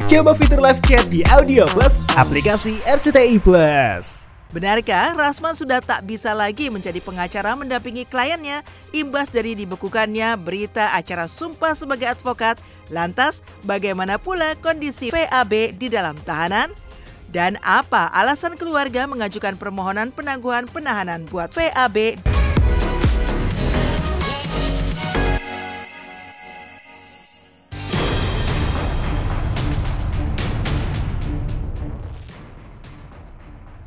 Coba fitur live chat di Audio Plus, aplikasi RCTI Plus. Benarkah Rasman sudah tak bisa lagi menjadi pengacara mendampingi kliennya imbas dari dibekukannya berita acara sumpah sebagai advokat? Lantas, bagaimana pula kondisi VAB di dalam tahanan? Dan apa alasan keluarga mengajukan permohonan penangguhan penahanan buat VAB?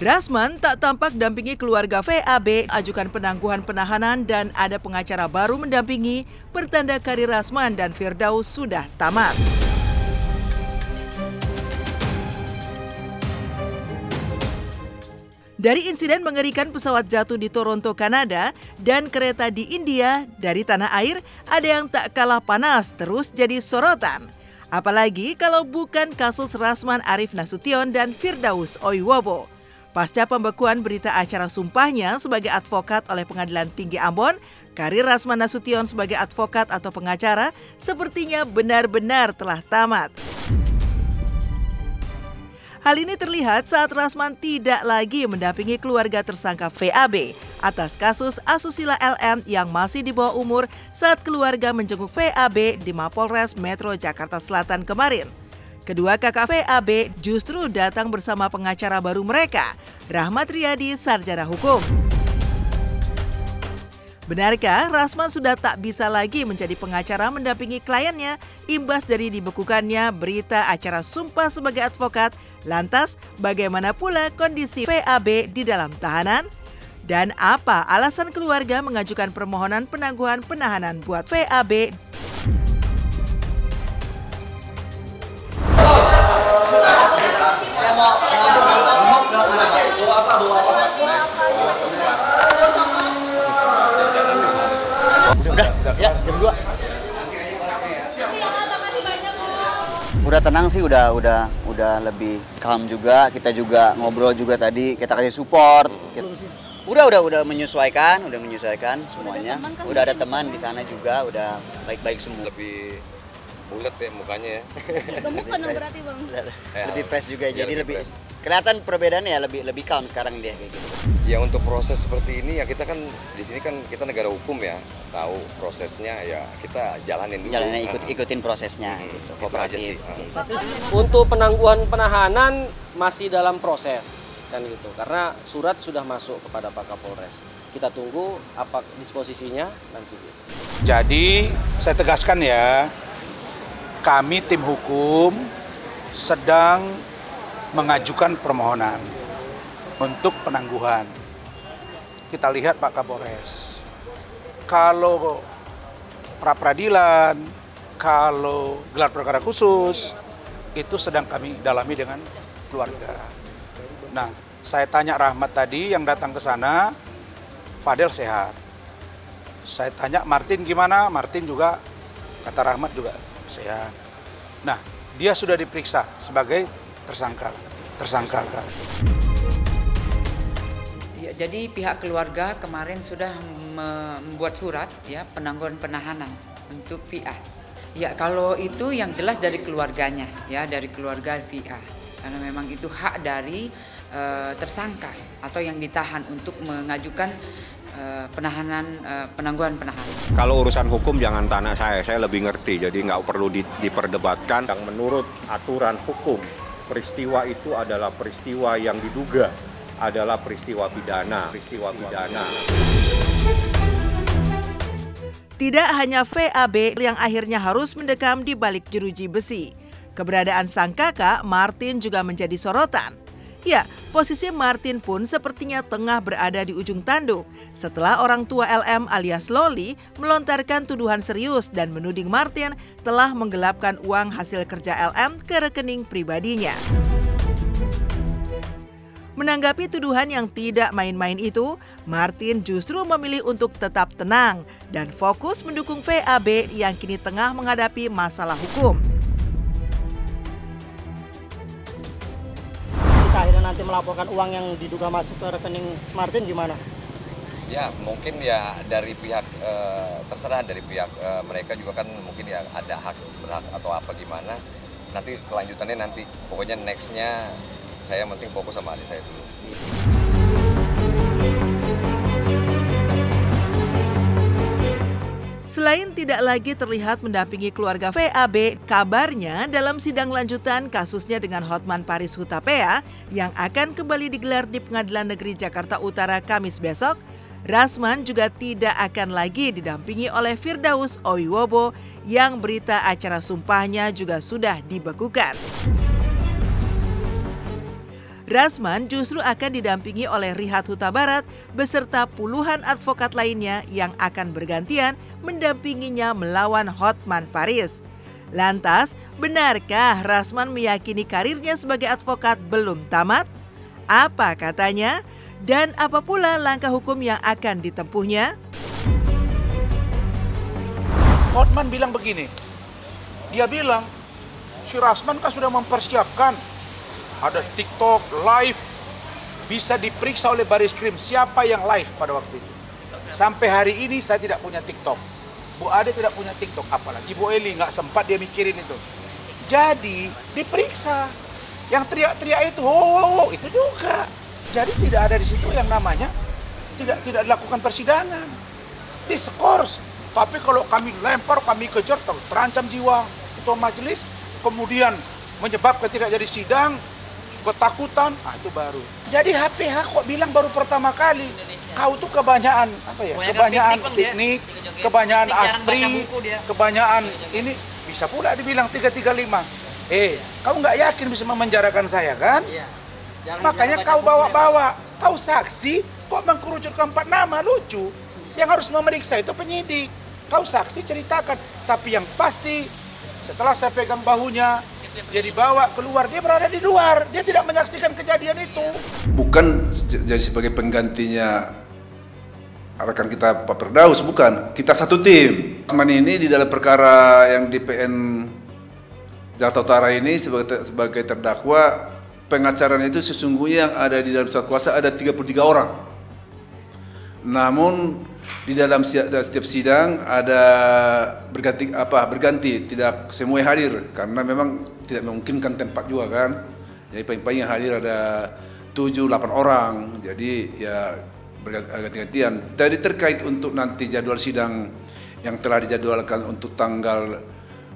Rasman tak tampak dampingi keluarga VAB, ajukan penangguhan penahanan dan ada pengacara baru mendampingi, pertanda karir Rasman dan Firdaus sudah tamat. Dari insiden mengerikan pesawat jatuh di Toronto, Kanada, dan kereta di India, dari tanah air ada yang tak kalah panas terus jadi sorotan. Apalagi kalau bukan kasus Rasman Arief Nasution dan Firdaus Oiwobo. Pasca pembekuan berita acara sumpahnya sebagai advokat oleh Pengadilan Tinggi Ambon, karir Rasman Nasution sebagai advokat atau pengacara sepertinya benar-benar telah tamat. Hal ini terlihat saat Rasman tidak lagi mendampingi keluarga tersangka VAB atas kasus asusila LM yang masih di bawah umur saat keluarga menjenguk VAB di Mapolres Metro Jakarta Selatan kemarin. Kedua kakak VAB justru datang bersama pengacara baru mereka, Rahmat Riyadi, sarjana hukum. Benarkah Rasman sudah tak bisa lagi menjadi pengacara mendampingi kliennya imbas dari dibekukannya berita acara sumpah sebagai advokat? Lantas, bagaimana pula kondisi VAB di dalam tahanan? Dan apa alasan keluarga mengajukan permohonan penangguhan penahanan buat VAB? Udah, ya jam 2. Udah tenang sih, udah lebih calm juga. Kita juga ngobrol juga tadi, kita kasih support. Udah menyesuaikan semuanya. Udah ada teman di sana juga, udah baik-baik semua. Lebih bulat ya mukanya ya. Gemuk kan berarti Bang. Lebih fresh juga, jadi lebih kelihatan perbedaannya ya, lebih calm sekarang dia kayak gitu. Ya untuk proses seperti ini ya kita kan di sini kan kita negara hukum ya, tahu prosesnya ya kita jalanin dulu. Ikutin prosesnya gitu. Kooperatif. Untuk penangguhan penahanan masih dalam proses kan gitu. Karena surat sudah masuk kepada Pak Kapolres. Kita tunggu apa disposisinya nanti. Jadi saya tegaskan ya, kami tim hukum sedang mengajukan permohonan untuk penangguhan. Kita lihat Pak Kapolres. Kalau pra-peradilan, kalau gelar perkara khusus, itu sedang kami dalami dengan keluarga. Nah, saya tanya Rahmat tadi yang datang ke sana, Fadel sehat. Saya tanya Martin gimana, Martin juga, kata Rahmat juga sehat. Nah, dia sudah diperiksa sebagai tersangka. Ya, jadi pihak keluarga kemarin sudah membuat surat ya penangguhan penahanan untuk VA. Ya kalau itu yang jelas dari keluarganya ya, dari keluarga VA. Karena memang itu hak dari tersangka atau yang ditahan untuk mengajukan penangguhan penahanan. Kalau urusan hukum jangan tanya saya lebih ngerti, jadi nggak perlu diperdebatkan. Yang menurut aturan hukum, peristiwa itu adalah peristiwa yang diduga adalah peristiwa pidana. Tidak hanya VAB yang akhirnya harus mendekam di balik jeruji besi. Keberadaan sang kakak, Martin, juga menjadi sorotan. Ya, posisi Martin pun sepertinya tengah berada di ujung tanduk setelah orang tua LM alias Loli melontarkan tuduhan serius dan menuding Martin telah menggelapkan uang hasil kerja LM ke rekening pribadinya. Menanggapi tuduhan yang tidak main-main itu, Martin justru memilih untuk tetap tenang dan fokus mendukung VAB yang kini tengah menghadapi masalah hukum. Akhirnya nanti melaporkan uang yang diduga masuk ke rekening Martin gimana? Ya mungkin ya dari pihak terserah dari pihak mereka juga kan mungkin ya ada hak berhak atau apa gimana. nanti kelanjutannya nanti. Pokoknya nextnya saya penting fokus sama adik saya dulu. Selain tidak lagi terlihat mendampingi keluarga VAB, kabarnya dalam sidang lanjutan kasusnya dengan Hotman Paris Hutapea yang akan kembali digelar di Pengadilan Negeri Jakarta Utara Kamis besok, Rasman juga tidak akan lagi didampingi oleh Firdaus Owiwobo yang berita acara sumpahnya juga sudah dibekukan. Rasman justru akan didampingi oleh Rihat Huta Barat beserta puluhan advokat lainnya yang akan bergantian mendampinginya melawan Hotman Paris. Lantas, benarkah Rasman meyakini karirnya sebagai advokat belum tamat? Apa katanya? Dan apa pula langkah hukum yang akan ditempuhnya? Hotman bilang begini, dia bilang si Rasman kan sudah mempersiapkan, ada TikTok live, bisa diperiksa oleh Baris Krim siapa yang live pada waktu itu. Sampai hari ini saya tidak punya TikTok, Bu Ade tidak punya TikTok, apalagi Bu Eli nggak sempat dia mikirin itu. Jadi diperiksa, yang teriak-teriak itu, itu juga. Jadi tidak ada di situ yang namanya tidak dilakukan persidangan, diskors. Tapi kalau kami lempar, kami kejar, terancam jiwa ketua majelis, kemudian menyebabkan tidak jadi sidang, ketakutan, itu baru. Jadi HPH kok bilang baru pertama kali. Kau tuh kebanyakan apa ya? Kebanyakan piknik, kebanyakan aspri, kebanyakan ini bisa pula dibilang 335. Kau nggak yakin bisa memenjarakan saya kan? Makanya kau bawa-bawa, kau saksi, kok mengkerucutkan 4 nama, lucu. Yang harus memeriksa itu penyidik. Kau saksi ceritakan, tapi yang pasti setelah saya pegang bahunya, dia dibawa keluar, dia berada di luar, dia tidak menyaksikan kejadian itu. Bukan jadi sebagai penggantinya rekan kita Pak Firdaus, bukan. Kita satu tim. Rasman ini di dalam perkara yang di PN Jakarta Utara ini sebagai terdakwa, pengacaranya itu sesungguhnya yang ada di dalam surat kuasa ada 33 orang. Namun di dalam setiap sidang ada berganti, tidak semua hadir karena memang tidak memungkinkan tempat juga kan. Jadi paling-paling yang hadir ada 7-8 orang. Jadi ya berganti-gantian. Tadi terkait untuk nanti jadwal sidang yang telah dijadwalkan untuk tanggal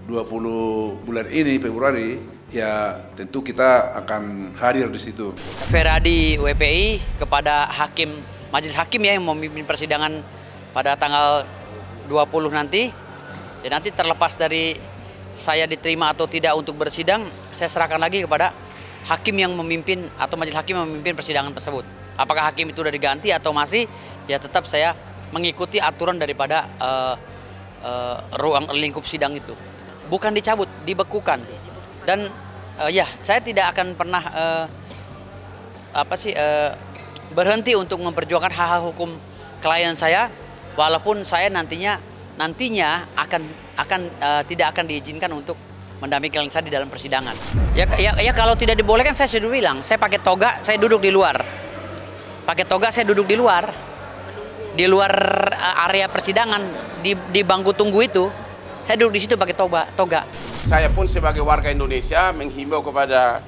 20 bulan ini Februari, ya tentu kita akan hadir di situ. Feradi WPI kepada majelis hakim ya yang memimpin persidangan pada tanggal 20 nanti. Ya nanti terlepas dari saya diterima atau tidak untuk bersidang, saya serahkan lagi kepada hakim yang memimpin atau majelis hakim yang memimpin persidangan tersebut. Apakah hakim itu sudah diganti atau masih, ya tetap saya mengikuti aturan daripada ruang lingkup sidang itu. Bukan dicabut, dibekukan. Dan ya saya tidak akan pernah berhenti untuk memperjuangkan hak-hak hukum klien saya, walaupun saya nantinya tidak akan diizinkan untuk mendampingi klien saya di dalam persidangan. Ya kalau tidak dibolehkan saya sudah bilang, saya pakai toga, saya duduk di luar. Pakai toga saya duduk di luar area persidangan di bangku tunggu itu. Saya duduk di situ pakai toga. Saya pun sebagai warga Indonesia menghimbau kepada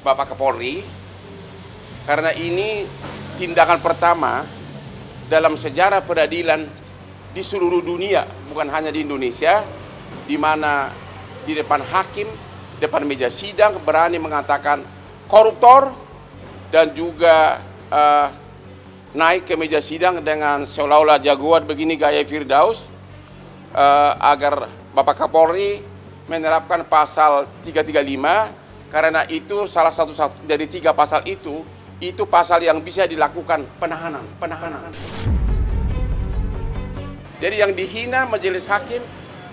Bapak Kapolri, karena ini tindakan pertama dalam sejarah peradilan di seluruh dunia, bukan hanya di Indonesia, di mana di depan hakim, depan meja sidang berani mengatakan koruptor dan juga naik ke meja sidang dengan seolah-olah jagoan begini gaya Firdaus, agar Bapak Kapolri menerapkan pasal 335, karena itu salah satu dari 3 pasal itu pasal yang bisa dilakukan penahanan. Jadi yang dihina majelis hakim,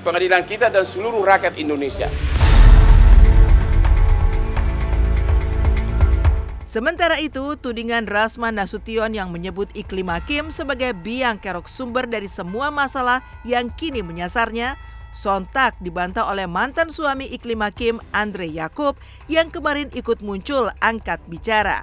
pengadilan kita dan seluruh rakyat Indonesia. Sementara itu, tudingan Rasman Nasution yang menyebut Iklim Hakim sebagai biang kerok sumber dari semua masalah yang kini menyasarnya, sontak dibantah oleh mantan suami Iklim Hakim Andre Yakub yang kemarin ikut muncul angkat bicara.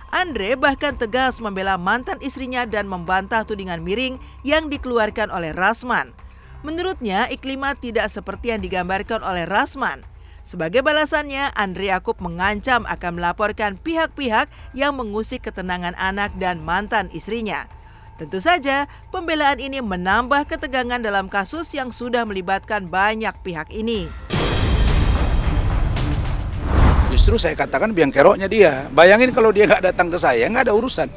Andre bahkan tegas membela mantan istrinya dan membantah tudingan miring yang dikeluarkan oleh Rasman. Menurutnya, Iklima tidak seperti yang digambarkan oleh Rasman. Sebagai balasannya, Andre Yaakob mengancam akan melaporkan pihak-pihak yang mengusik ketenangan anak dan mantan istrinya. Tentu saja, pembelaan ini menambah ketegangan dalam kasus yang sudah melibatkan banyak pihak ini. Justru saya katakan biang keroknya dia. Bayangin kalau dia nggak datang ke saya, nggak ada urusan.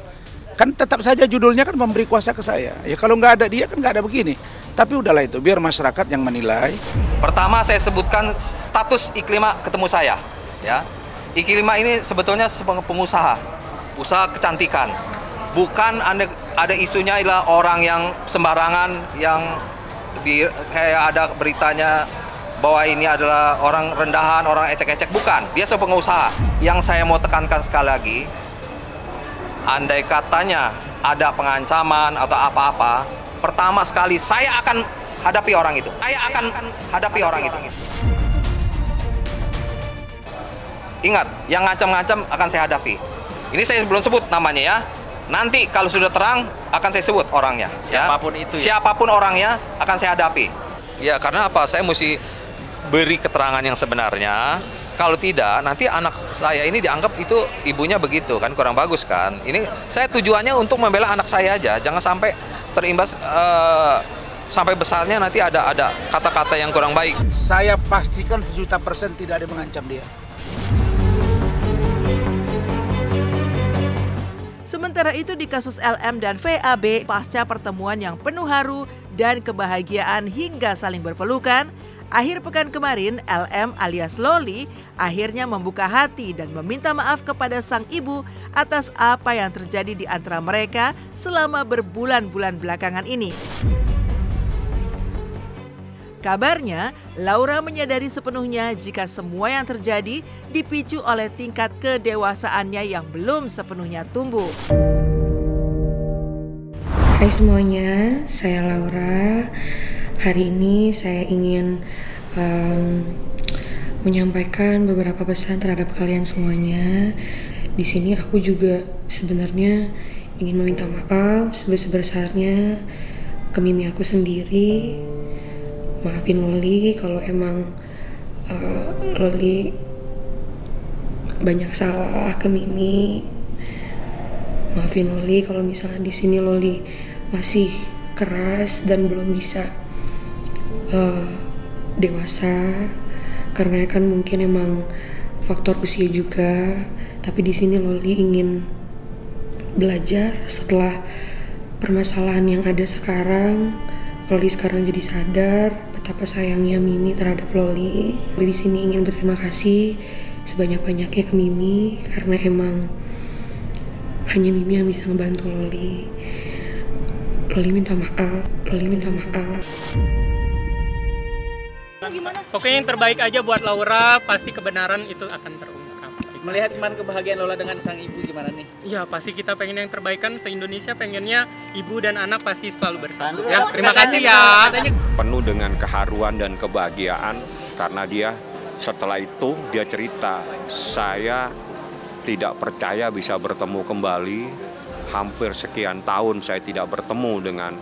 Kan tetap saja judulnya kan memberi kuasa ke saya. Ya kalau nggak ada dia kan nggak ada begini. Tapi udahlah itu, biar masyarakat yang menilai. Pertama saya sebutkan status Iklima ketemu saya. Ya, Iklima ini sebetulnya pengusaha, usaha kecantikan. Bukan ada isunya adalah orang yang sembarangan, yang kayak ada beritanya bahwa ini adalah orang rendahan, orang ecek-ecek. Bukan, dia seorang pengusaha. Yang saya mau tekankan sekali lagi, andai katanya ada pengancaman atau apa-apa, pertama sekali saya akan hadapi orang itu. Saya akan hadapi orang itu. Ingat, yang ngancam-ngancam akan saya hadapi. Ini saya belum sebut namanya ya. Nanti kalau sudah terang akan saya sebut orangnya. Siapapun itu ya? Siapapun orangnya akan saya hadapi. Ya karena apa? Saya mesti beri keterangan yang sebenarnya. Kalau tidak, nanti anak saya ini dianggap itu ibunya begitu kan, kurang bagus kan. Ini saya tujuannya untuk membela anak saya aja. Jangan sampai terimbas sampai besarnya nanti ada kata-kata yang kurang baik. Saya pastikan 1.000.000% tidak ada mengancam dia. Sementara itu di kasus LM dan VAB, pasca pertemuan yang penuh haru dan kebahagiaan hingga saling berpelukan, akhir pekan kemarin LM alias Loli akhirnya membuka hati dan meminta maaf kepada sang ibu atas apa yang terjadi di antara mereka selama berbulan-bulan belakangan ini. Kabarnya, Laura menyadari sepenuhnya jika semua yang terjadi dipicu oleh tingkat kedewasaannya yang belum sepenuhnya tumbuh. Hai semuanya, saya Laura. Hari ini saya ingin menyampaikan beberapa pesan terhadap kalian semuanya. Di sini aku juga sebenarnya ingin meminta maaf sebesar-besarnya ke Mimi aku sendiri. Maafin Loli kalau emang Loli banyak salah ke Mimi. Maafin Loli kalau misalnya di sini Loli masih keras dan belum bisa dewasa, karena kan mungkin emang faktor usia juga. Tapi di sini Loli ingin belajar setelah permasalahan yang ada sekarang. Loli sekarang jadi sadar betapa sayangnya Mimi terhadap Loli. Di sini ingin berterima kasih sebanyak-banyaknya ke Mimi karena emang hanya Mimi yang bisa ngebantu Loli. Loli minta maaf. Loli minta maaf. Pokoknya yang terbaik aja buat Laura, pasti kebenaran itu akan terungkap. Melihat kemarin kebahagiaan Lola dengan sang ibu gimana nih? Ya pasti kita pengen yang terbaik kan, se-Indonesia pengennya ibu dan anak pasti selalu bersatu. Ya, terima kasih ya. Penuh dengan keharuan dan kebahagiaan karena dia setelah itu dia cerita, saya tidak percaya bisa bertemu kembali. Hampir sekian tahun saya tidak bertemu dengan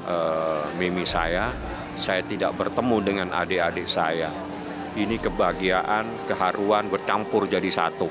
Mimi saya tidak bertemu dengan adik-adik saya. Ini kebahagiaan, keharuan bercampur jadi satu.